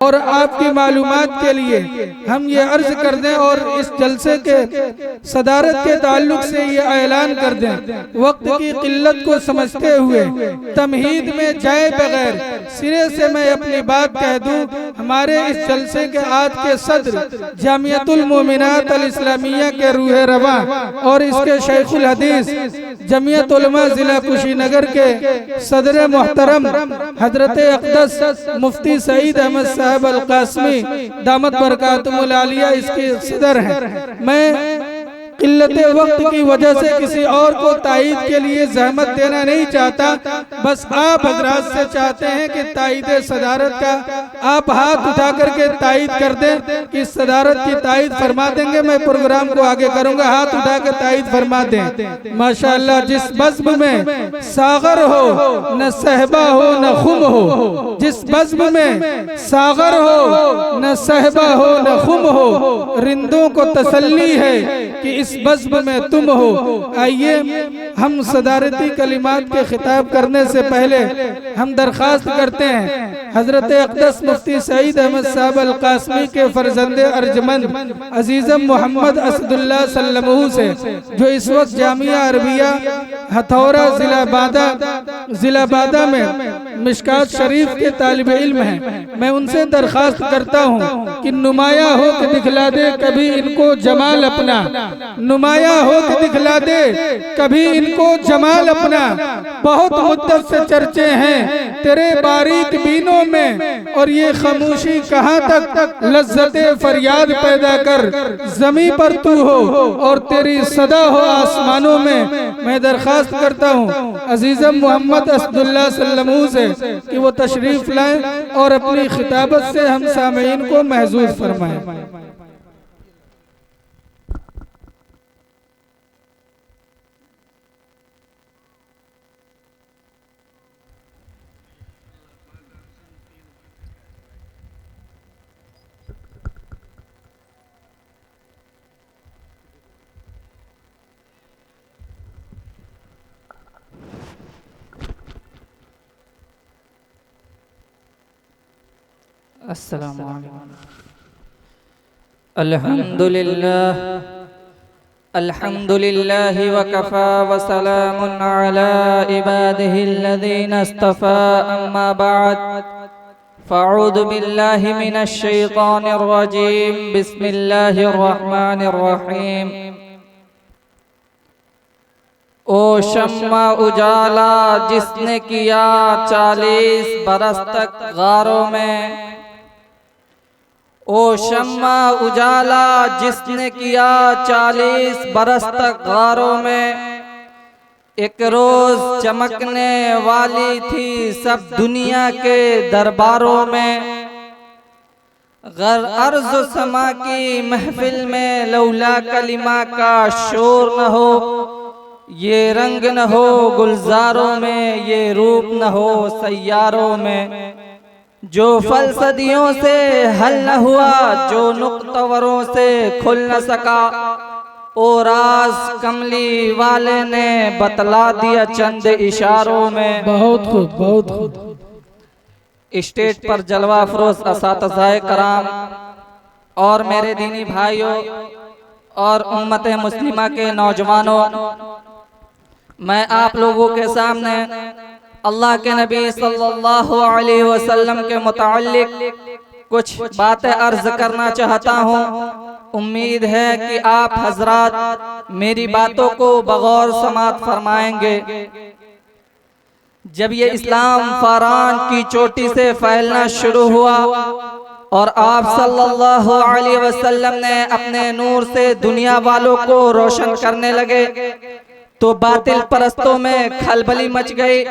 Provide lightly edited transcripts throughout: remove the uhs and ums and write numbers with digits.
और आपकी मालूमात के लिए हम ये अर्ज कर दें और इस जलसे के सदारत के ताल्लुक से ये ऐलान कर दें, वक्त की किल्लत को समझते हुए तमहीद में जाए बगैर सिरे से मैं अपनी बात कह दूं। हमारे इस जलसे के आज के सदर जामियतुल मोमिनात अल इस्लामिया के रूह रवा और इसके शेखुल हदीस जमियत उलमा जिला कुशीनगर के सदर मोहतरम हजरत अक़दस मुफ्ती सईद अहमद साहब अल कासमी दामत बरकातुहुल आलिया इसके सदर हैं। मैं किल्लते वक्त की वजह से किसी और को तायीद के लिए जहमत देना नहीं चाहता, बस आप हजरात से चाहते हैं कि तायीद सदारत का आप हाथ उठा करके तायीद कर दें कि सदारत की तायीद फरमा देंगे। मैं प्रोग्राम को आगे करूंगा, हाथ उठा कर तायीद फरमा दें। माशाअल्लाह, जिस बज़्म में सागर हो न सहबा हो न खुम हो, जिस बज़्म में सागर हो न सहबा हो न खुम हो, रिंदों को तसल्ली है कि इस बज़्म में तुम हो। आइए हम सदारती कलिमात के खिताब करने से पहले हम दरख्वास्त करते हैं हजरत अक़दस मुफ्ती सईद अहमद साहब अल कासमी के फर्जंदे अर्जमंद अजीज़म मोहम्मद असदुल्लाह सल्लमहू से, जो इस वक्त जामिया अरबिया हथौरा जिला बादा में मिशकात शरीफ के तालिब इल्म हैं, मैं उनसे दरख्वास्त करता हूँ कि नुमाया हो कि दिखला दे कभी इनको जमाल अपना, नुमाया हो कि दिखला दे कभी इनको जमाल अपना। बहुत मुद्दत से चर्चे हैं तेरे बारीक बीनों में, और ये खामोशी कहाँ तक लज्जते फरियाद पैदा कर, जमी पर तू हो और तेरी सदा हो आसमानों में। मैं दरख्वास्त करता हूँ अजीज़म मोहम्मद असदुल्लाह सल्लमहू से कि वो तशरीफ लाएं और अपनी खिताबत से हम सामीन को महजूज फरमाएं। अस्सलामु अलैकुम। अल्हम्दुलिल्लाह अल्हम्दुलिल्लाह वकफ़ा वसलामुन अला इबादिहिल्लज़ीना इस्तफ़ा, अम्मा बअद, फ़अऊज़ु बिल्लाहि मिनश शैतानिर रजीम, बिस्मिल्लाहिर रहमानिर रहीम। ओ शम्मा उजाला जिसने किया 40 बरस तक गारों में, ओ शम्मा उजाला जिसने किया 40 बरस तक गारों में, एक रोज चमकने वाली थी सब दुनिया के दरबारों में। गर अर्ज़ समा की महफिल में लौला कलिमा का शोर न हो, ये रंग न हो गुलजारों में, ये रूप न हो सैयारों में। जो फल सदियों से हल न हुआ, जो नुक्तवरों से खुल न सका, ओ राज कमली वाले ने बतला दिया चंद इशारों में। बहुत खूब, बहुत खूब। स्टेज पर जलवा अफरोज असातिज़ाए कराम और मेरे दीनी भाइयों और उम्मत मुस्लिमा के नौजवानों, मैं आप लोगों के सामने अल्लाह के नबी सल्लल्लाहु अलैहि वसल्लम के मुताल्लिक कुछ बातें अर्ज करना चाहता हूँ। उम्मीद है कि आप हजरात मेरी बातों को बगौर समात फरमाएंगे। जब ये इस्लाम फारान की चोटी से फैलना शुरू हुआ और आप सल्लल्लाहु अलैहि वसल्लम ने अपने नूर से दुनिया वालों को रोशन करने लगे, तो बातिल परस्तों में खलबली मच गई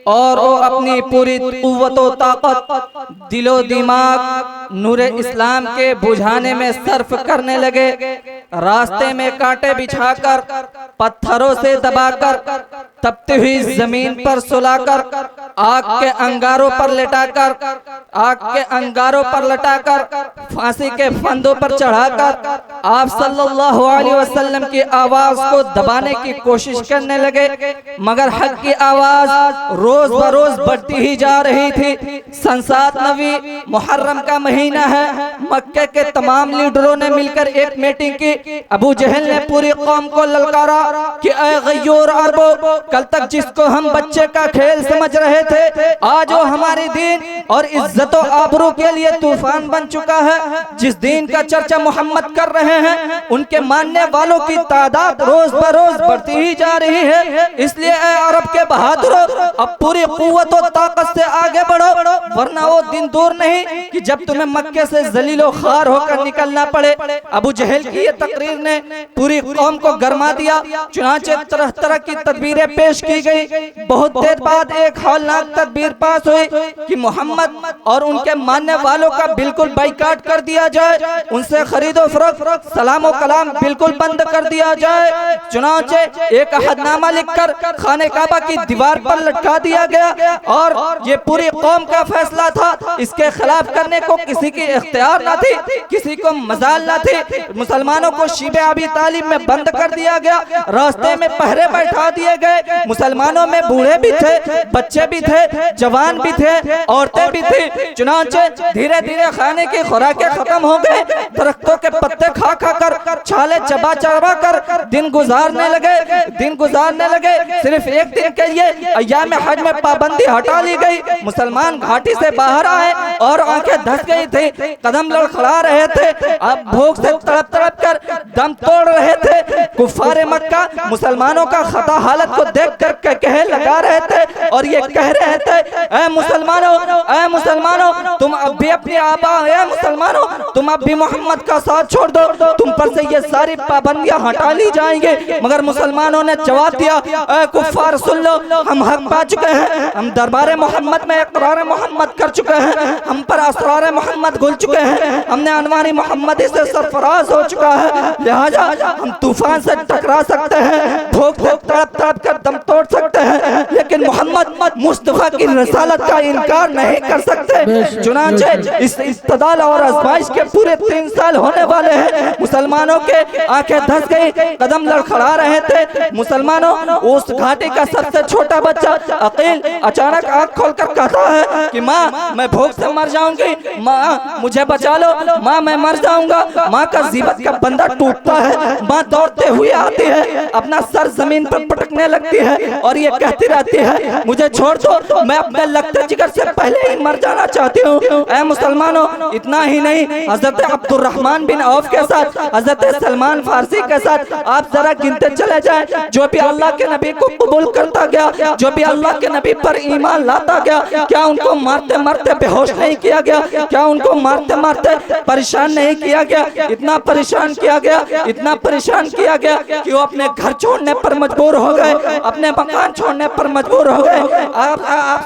और वो अपनी पूरी कुव्वत व ताकत दिलो दिमाग नूरे इस्लाम के बुझाने में सर्फ करने लगे। रास्ते में कांटे बिछाकर, पत्थरों से दबाकर, तपती हुई जमीन पर सुलाकर आग के अंगारों पर लटाकर फांसी के फंदों पर चढ़ाकर आप सल्लल्लाहु अलैहि वसल्लम की आवाज को दबाने की कोशिश करने लगे, मगर हक की आवाज रोज बरोज बढ़ती ही जा रही थी। संसात नबी मुहर्रम का महीना है। मक्के के तमाम लीडरों ने मिलकर एक मीटिंग की। अबू जहल ने पूरी कौम को ललकारा कि ऐ गय्यूर अरबो, कल तक जिसको हम बच्चे का खेल समझ रहे थे, आज वो हमारी दीन और इज्जत और आबरू के लिए तूफान बन चुका है। जिस दीन का चर्चा मोहम्मद कर रहे हैं, उनके मानने वालों की तादाद रोज बरोज बढ़ती ही जा रही है। इसलिए ऐ अरब के बहादुरों, अब पूरी कुव्वत और ताकत से आगे बढ़ो, वरना वो दिन दूर नहीं कि जब तुम्हें मक्के से जलीलो खार होकर निकलना पड़े। अबू जहल की ये तकरीर ने पूरी कौम को गरमा दिया। चुनांचे तरह तरह की तदबीरें पेश की गई। बहुत देर बाद एक हौलनाक तदबीर पास हुई कि मोहम्मद और उनके मानने वालों का बिल्कुल बाइकाट कर दिया जाए, उनसे खरीदो फरोख्त, सलाम और कलाम बिल्कुल बंद कर दिया जाए। चुनांचे एक अहदनामा लिखकर खाने काबा की दीवार पर लटका दिया गया और ये पूरी कौम का फैसला था। इसके खिलाफ करने को किसी की इख्तियार न थी, किसी को मजाल न थी। मुसलमानों को शिबे अबी तालिब में बंद कर दिया गया, रास्ते में पहरे बैठा दिए गए। मुसलमानों में बूढ़े भी थे, बच्चे भी थे, जवान भी थे, औरतें भी थी। चुनांचे धीरे धीरे खाने की खुराकें खत्म हो गए। दरख्तों के पत्ते खा खा कर, छाले चबा चबा कर दिन गुजारने लगे। सिर्फ एक दिन के लिए अय्याम हज में पाबंदी हटा ली गई। मुसलमान घाटी से बाहर आए और आंखें धस गई थी, कदम लड़खड़ा रहे थे, अब भूख से तड़प तड़प कर दम तोड़ रहे थे। कुफारे मक्का मुसलमानों का खता हालत को देख कर कहे लगा रहे थे और ये कह रहे थे, ऐ मुसलमानों, तुम अब भी अपने आबा, ऐ मुसलमानों, तुम अब भी मोहम्मद का साथ छोड़ दो, तुम पर से ये सारी पाबंदियां हटा ली जाएंगे। मगर मुसलमानों ने जवाब दिया, ऐ कुफार सुन लो, हम हक पा चुके हैं, हम दरबार मोहम्मद में इकरार मोहम्मद कर चुके हैं, हम पर असरार मोहम्मद घुल चुके हैं, हमने अनवारी मोहम्मदी से सरफराज हो चुका है, लिहाजा हम तूफान से टकरा सकते हैं, भूख तड़प तड़प कर दम तोड़ सकते हैं, लेकिन मोहम्मद मुस्तफा की रसालत का इनकार नहीं कर सकते। चुनांचे इस इस्तदाल और आजमाइश के पूरे 3 साल होने वाले हैं। मुसलमानों के आंखें धस गई, कदम लड़खड़ा रहे थे। मुसलमानों, उस घाटी का सबसे छोटा बच्चा अकील अचानक आंख खोलकर कहता है कि माँ, मैं भूख से मर जाऊंगी, माँ मुझे बचा लो, माँ मैं मर जाऊंगा। माँ का जीवत का बंदा टूटता है, माँ दौड़ते हुए आती है, अपना सर जमीन पर पटकने लगती है और ये कहती रहती है, मुझे छोड़ दो, मैं अपने लगते जिगर से पहले ही मर जाना चाहती हूँ। ऐ मुसलमानों, इतना ही नहीं, हजरत अब्दुर्रहमान बिन औफ के साथ, हजरत सलमान फारसी के साथ आप जरा गिनते चले जाएं, जो भी अल्लाह के नबी को कबूल करता गया, जो भी अल्लाह के नबी पर ईमान लाता गया, क्या उनको मारते मारते बेहोश नहीं किया गया? क्या उनको मारते मारते परेशान नहीं किया गया? इतना परेशान किया गया कि वो अपने घर छोड़ने पर मजबूर हो गए, अपने मकान छोड़ने पर मजबूर हो गए। आप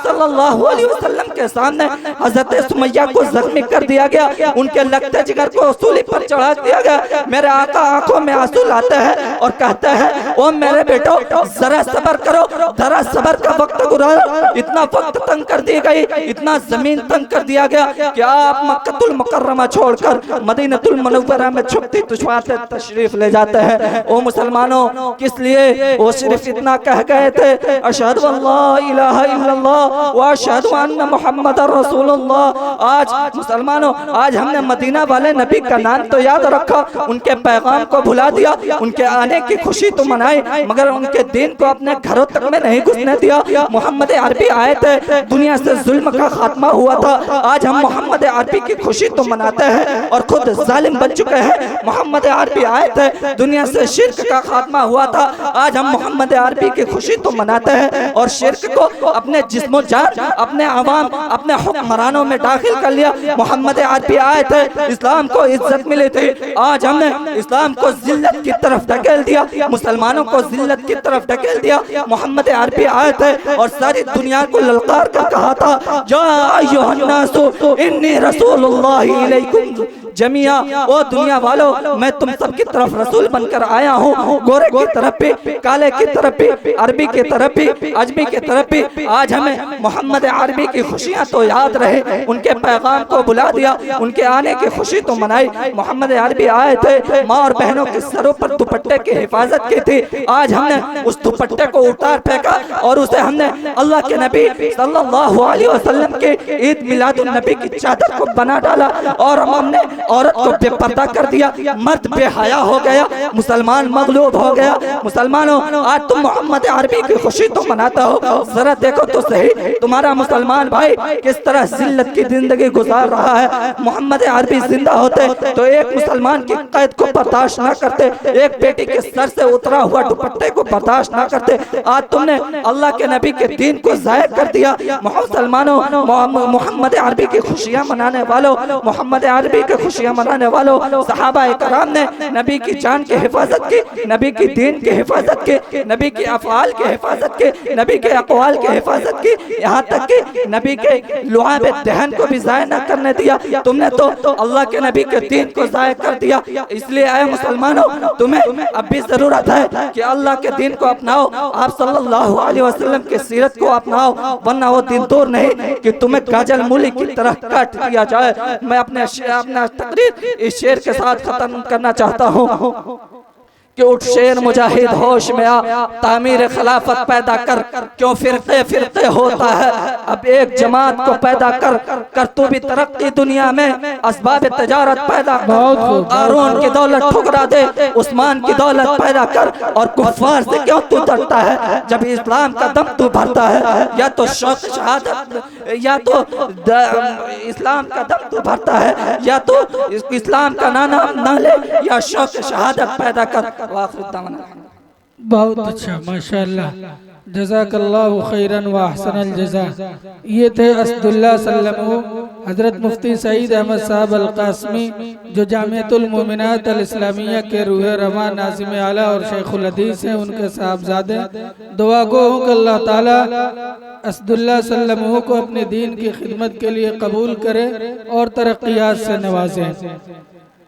सल्लल्लाहु अलैहि वसल्लम के सामने हजरत सुमैया को जख्मी कर दिया गया, उनके लगते जिगर को सूली पर चढ़ा दिया गया। मेरे आका आंखों में आंसू लाते हैं और कहते हैं, ओ मेरे बेटो, जरा सब्र करो, जरा सब्र का वक्त गुजारो। इतना वक्त तंग कर दी गई, इतना जमीन तंग कर दिया गया कि आप मक्कतुल मुकर्रमा छोड़कर मदीनतुल मुनव्वरा में छुपती तुछवाते तशरीफ ले जाते हैं। ओ मुसलमानों, किस लिए? वो सिर्फ इतना कह गए थे, अशहदु अल्ला इलाहा इल्लल्लाह व अशहदु अन्ना मुहम्मदर रसूलुल्लाह। आज मुसलमानों, आज हमने मदीना वाले नबी का नाम तो याद रखा, उनके पैगाम को भुला दिया, उनके आने की खुशी तो मनाई, मगर उनके दीन को अपने घरों तक में नहीं घुसने दिया। मोहम्मद अरबी आए थे, दुनिया से जुल्म का खात्मा हुआ था, आज हम मोहम्मद अरबी की खुशी तो मनाते हैं और खुद जालिम बन चुके हैं। मोहम्मद अरबी आए थे, दुनिया से शिर्क का खात्मा हुआ था, आज हम मोहम्मद अरबी की खुशी तो मनाते हैं और शिर्क को अपने जिस्मो जान, अपने अवाम, अपने हुक्मरानों में दाखिल कर लिया। मोहम्मद अरबी आए थे, इस्लाम को इज्जत मिली थी, आज हमने इस्लाम को जिल्लत की तरफ ढकेल दिया, मुसलमानों को जिल्लत की तरफ ढकेल दिया। मोहम्मद अरबी आए थे और सारी दुनिया को ललकार कर कहा था, या अय्युहन्नासु इन्नी रसूलुल्लाहि इलैकुम जमिया ओ दुनिया वालों, मैं तुम सब की तरफ रसूल बनकर आया हूँ। गोरे की तरफ भी, काले की तरफ भी, अरबी की तरफ भी, अजमी की तरफ भी। आज हमें मोहम्मद अरबी की खुशियाँ तो याद रहे, उनके पैगाम को बुला दिया, उनके आने की खुशी तो मनाई। मोहम्मद अरबी आए थे, माँ और बहनों के सरों पर दुपट्टे की हिफाजत की थी। आज हमने उस दुपट्टे को उतार फेंका और उसे हमने अल्लाह के नबी सल्लल्लाहु अलैहि वसल्लम के ईद मिलादुन नबी की चादर को बना डाला और हमने औरत को बेपर्दा कर दिया, मर्द बेहया हो गया, मुसलमान मगलूब हो गया। मुसलमानों, आज तुम मोहम्मद अरबी की खुशी तो मनाता हो, जरा देखो तो सही तुम्हारा मुसलमान भाई किस तरह जिल्लत की जिंदगी गुजार रहा है। मोहम्मद अरबी जिंदा होते तो एक मुसलमान की कैद को बर्दाश्त न करते, एक बेटी के सर से उतरा हुआ दुपट्टे को बर्दाश्त न करते। आज तुमने अल्लाह के नबी के दीन को ज़ाया कर दिया। मुसलमानों, मोहम्मद अरबी की खुशियाँ मनाने वालों, मोहम्मद अरबी की खुशियाँ मनाने वालों, सहाबा कराम ने नबी की जान की हिफाजत की, नबी की दीन की हिफाजत की, नबी की अफ़आल की हिफाजत की, नबी के अक़वाल की हिफाजत की, यहाँ तक कि नबी के लुआब दहन को भी ज़ाया न करने दिया। तुमने तो अल्लाह के नबी के दीन को ज़ाया कर दिया। इसलिए आए मुसलमानों, तुम्हें अब भी ज़रूरत है कि अल्लाह के दीन को अपनाओ, आप सल्लल्लाहु अलैहि वसल्लम की सीरत को अपनाओ, वरना वो दिन दूर नहीं कि तुम्हें गाजल मूली की तरह काट दिया जाए। मैं अपना तकरीर इस शेर के साथ खत्म करना चाहता हूँ कि उठ शेर मुजाहिद होश में आ, तामीर खिलाफत पैदा कर, क्यों फिरते फिरते होता है। अब एक जमात को पैदा कर तू भी तरक्की दुनिया में, असबाब तजारत पैदा कर, कारून की दौलत ठुकरा दे, उस्मान की दौलत पैदा कर। और कुफ्फार से क्यों तू डरता है जब इस्लाम का दम तू भरता है। या तो शौक शहादत, या तो इस्लाम का दम तू भरता है, या तो इस्लाम का नाम ना ले, या शौक शहादत पैदा कर। बहुत अच्छा, माशाअल्लाह, जज़ाकल्लाहु खैरन व अहसनल जज़ा। ये थे असदुल्लाह सल्लल्लाहु हज़रत मुफ्ती सईद अहमद साहब अल-कासमी, जो जामिअतुल मोमिनात अल इस्लामिया के रूह रवां नाज़िम आला और शेखुल हदीस हैं, उनके साहबजादे। दुआ गो हूँ कि अल्लाह ताला असदुल्लाह सल्लल्लाहु को अपने दीन की खिदमत के लिए कबूल करे और तरक्कियात से नवाजे।